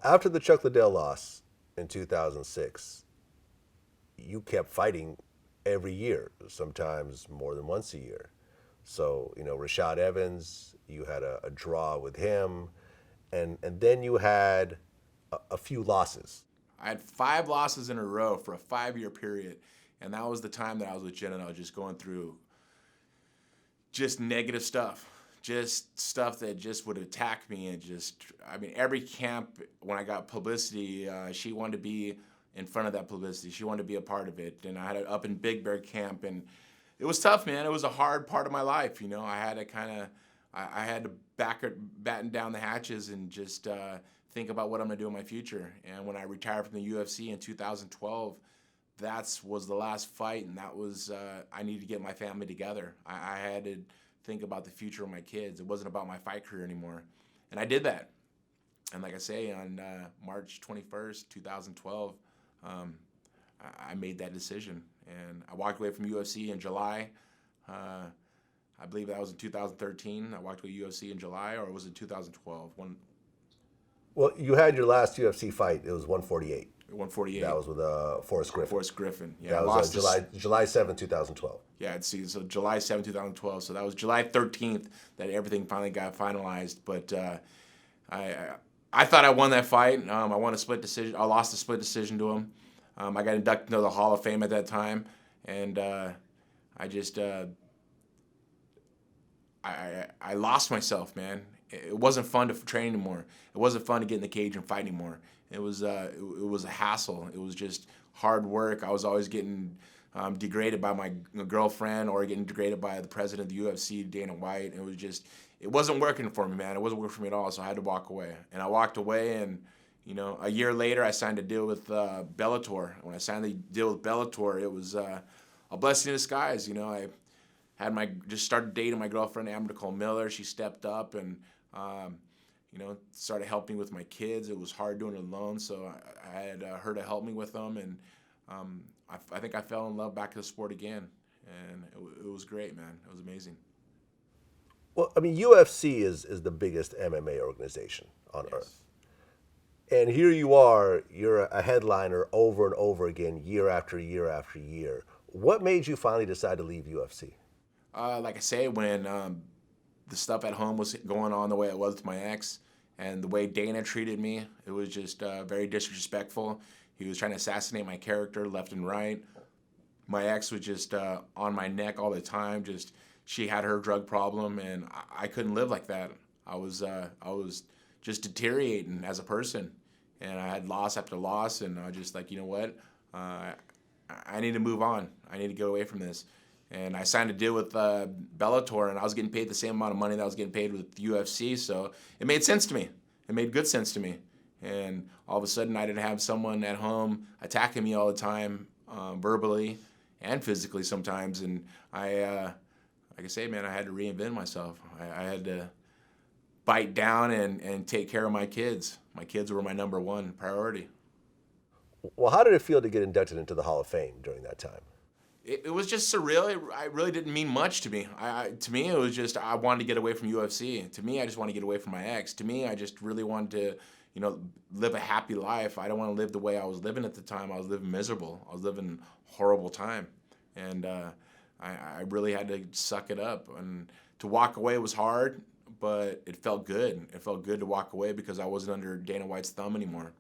After the Chuck Liddell loss in 2006, you kept fighting every year, sometimes more than once a year. So, Rashad Evans, you had a draw with him, and then you had a few losses. I had 5 losses in a row for a 5-year period, and that was the time that I was with Jenna and I was just going through just negative stuff, just stuff that just would attack me. And every camp, when I got publicity, she wanted to be in front of that publicity. She wanted to be a part of it. And I had it up in Big Bear camp, and it was tough, man. It was a hard part of my life. I had to I had to batten down the hatches and just think about what I'm gonna do in my future. And when I retired from the UFC in 2012, that was the last fight, and that was I needed to get my family together. I had to think about the future of my kids. It wasn't about my fight career anymore, and I did that. And like I say, on March 21st, 2012, I made that decision, and I walked away from UFC in July. I believe that was in 2013. I walked away from UFC in July, or was it 2012? Well, you had your last UFC fight. It was 148. 148. That was with Forrest Griffin. Forrest Griffin. Yeah, that was July 7th, 2012. Yeah, so July 7th, 2012. So that was July 13th that everything finally got finalized. But I thought I won that fight. I won a split decision. I lost a split decision to him. I got inducted into the Hall of Fame at that time, and I just I lost myself, man. It wasn't fun to train anymore. It wasn't fun to get in the cage and fight anymore. It was a hassle. It was just hard work. I was always getting degraded by my girlfriend or getting degraded by the president of the UFC, Dana White. It wasn't working for me, man. It wasn't working for me at all, so I had to walk away. And I walked away, and a year later, I signed a deal with Bellator. When I signed the deal with Bellator, it was a blessing in disguise. I had just started dating my girlfriend, Nicole Miller. She stepped up and started helping me with my kids. It was hard doing it alone, so I had her to help me with them, and I think I fell in love back to the sport again, and it was great, man. It was amazing. Well, UFC is the biggest MMA organization on earth. And here you are, you're a headliner over and over again, year after year after year. What made you finally decide to leave UFC? Like I say, when the stuff at home was going on the way it was with my ex, and the way Dana treated me, it was just very disrespectful. He was trying to assassinate my character left and right. My ex was just on my neck all the time. She had her drug problem, and I couldn't live like that. I was just deteriorating as a person, and I had loss after loss, and I was just like, you know what? I need to move on. I need to get away from this. And I signed a deal with Bellator, and I was getting paid the same amount of money that I was getting paid with UFC, so it made sense to me. It made good sense to me. And all of a sudden, I didn't have someone at home attacking me all the time, verbally and physically sometimes. And like I say, man, I had to reinvent myself. I had to bite down and take care of my kids. My kids were my number one priority. Well, how did it feel to get inducted into the Hall of Fame during that time? It was just surreal. It really didn't mean much to me. To me, it was just I wanted to get away from UFC. To me, I just wanted to get away from my ex. To me, I just really wanted to, live a happy life. I don't want to live the way I was living at the time. I was living miserable. I was living a horrible time, and I really had to suck it up. And to walk away was hard, but it felt good. It felt good to walk away because I wasn't under Dana White's thumb anymore.